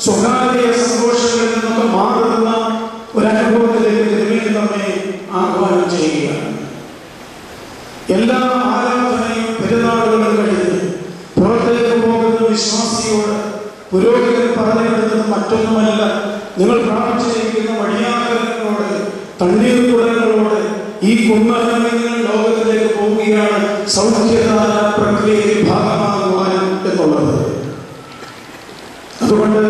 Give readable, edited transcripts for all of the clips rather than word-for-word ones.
സ്വകാര്യ സന്തോഷങ്ങളിൽ നിന്നൊക്കെ മാറുന്ന ഒരു അനുഭവത്തിലേക്ക് നമ്മെ ആഹ്വാനം ചെയ്യുക. പുരോഹിതൻ പറഞ്ഞിരുന്നത് മറ്റൊന്നുമല്ല, നിങ്ങൾ പ്രാർത്ഥിച്ചിരിക്കുന്ന വഴിയാകങ്ങളോട്, തണ്ണീർ കുടങ്ങളോട് ഈ കുന്നങ്ങൾ ലോകത്തിലേക്ക് പോവുകയാണ് സൗഖ്യദാന പ്രക്രിയയിൽ ഭാഗമാകുവാൻ എന്നുള്ളത്. അതുകൊണ്ട്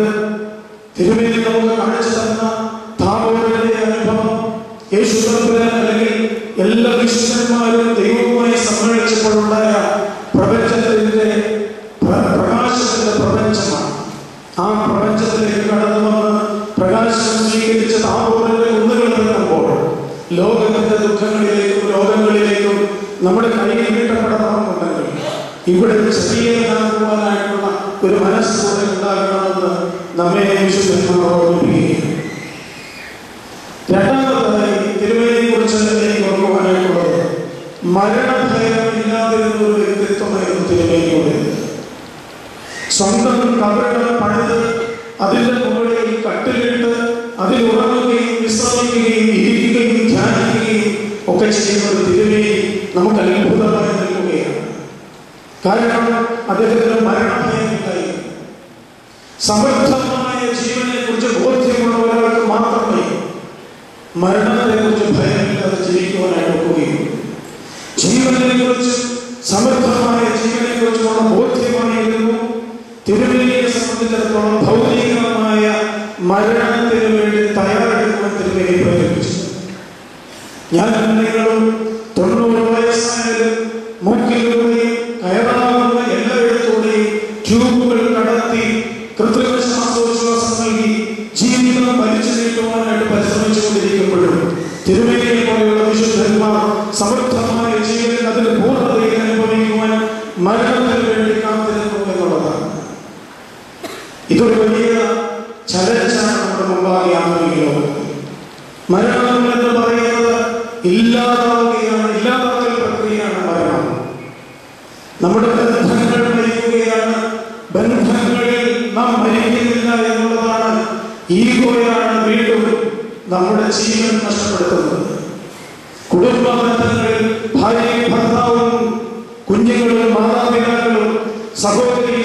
തിരുമേനി നമുക്ക് കാണിച്ചു തന്ന താബോറിന്റെ അനുഭവം യേശുക്രിസ്തുവിനെ അല്ലെങ്കിൽ എല്ലാ വിശുദ്ധന്മാരും ദൈവവുമായി സമ്മേളിച്ചപ്പോഴുണ്ടായ പ്രപഞ്ചത്തിന്റെ പ്രകാശത്തിന്റെ പ്രപഞ്ചമാണ്. ആ പ്രപഞ്ചത്തിലേക്ക് കടന്നു വന്ന് പ്രകാശം സ്വീകരിച്ച താബോറിന്റെ കുന്നുകൾ നിൽക്കുമ്പോൾ ലോകത്തിന്റെ ദുഃഖങ്ങളിലേക്കും രോഗങ്ങളിലേക്കും നമ്മുടെ കൈയിൽ നീട്ടപ്പെടണമെന്നുണ്ടെങ്കിൽ ഇവിടെ ചെറിയനാകുവാനായിട്ടുള്ള ഒരു മനസ്സോടെ ഉണ്ടാകണമെന്ന് നമ്മെ വിശുദ്ധന്മാരോട് ഓർമ്മിപ്പിക്കുകയാണ്. രണ്ടാമതായി തിരുമേനിയെ കുറിച്ച് എനിക്ക് ഓർക്കുവാനായിട്ടുള്ളത് മരണഭയം ഇല്ലാതിരുന്ന ഒരു വ്യക്തിത്വമായിരുന്നു തിരുമേനിയുടെ. സ്വന്തം കബറിടം പണിത് അതിന്റെ മുകളിൽ കട്ടിലിട്ട് അതിൽ ഉറങ്ങുകയും വിശ്രമിക്കുകയും ഇരിക്കുകയും ധ്യാനിക്കുകയും ഒക്കെ ചെയ്യുന്ന ഒരു തിരുമേനി നമുക്ക് അത്ഭുതമായി നിൽക്കുകയാണ്. കാരണം അദ്ദേഹത്തിന് മരണഭയമില്ലായി. സമൃദ്ധമായ ജീവനെ കുറിച്ച് ബോധ്യമുള്ള ഒരാൾക്ക് മാത്രമേ മരണത്തെ കുറിച്ച് ഭയമില്ലാതെ ജീവിക്കുവാനായി ഒക്കുകയും ജീവനെ കുറിച്ച് സമൃദ്ധമായ ജീവനെ കുറിച്ചുള്ള ബോധ്യമായിരുന്നു തിരുമേനിയെ സംബന്ധിച്ചിടത്തോളം ഭൗതികമായ മരണത്തിന് വേണ്ടി തയ്യാറെടുക്കുവാൻ തിരുമേനി പ്രേരിപ്പിച്ചു. ഞാൻ നിങ്ങളും 90 വയസ്സായാലും മൂക്കിലൂടെയും കയറാവുന്ന എല്ലായിടത്തൂടെയും ട്യൂബുകൾ കടത്തി കൃത്രിമ ശ്വാസോച്ഛ്വാസം നൽകി ജീവിതം വലിച്ചു നീട്ടുവാനായിട്ട് പരിശ്രമിച്ചുകൊണ്ടിരിക്കുമ്പോഴും തിരുമേനിയെ പോലെയുള്ള വിശുദ്ധന്മാർ സമൃദ്ധമായ ജീവൻ അതിന് പൂർണ്ണതയിൽ അനുഭവിക്കുവാൻ മരണത്തിന് വേണ്ടി കാത്തിരുന്നു എന്നുള്ളതാണ്. ഇതൊരു വലിയ ചലഞ്ചാണ് നമ്മുടെ മുമ്പാകെ ആഗ്രഹിക്കുന്നത്. മരണം എന്ന് പറയുന്നത് ഇല്ലാതാക്കൽ പ്രക്രിയയാണ് മരണം. നമ്മുടെ ബന്ധങ്ങൾ മരിക്കുകയാണ്. ബന്ധങ്ങളിൽ നാം മരിക്കുന്നില്ല എന്നുള്ളതാണ്. ഈഗോയാണ് വീണ്ടും നമ്മുടെ ജീവൻ നഷ്ടപ്പെടുത്തുന്നത്. കുടുംബ ബന്ധങ്ങളിൽ ഭാര്യയും ഭർത്താവും കുഞ്ഞുങ്ങളും മാതാപിതാക്കളും സഹോദരി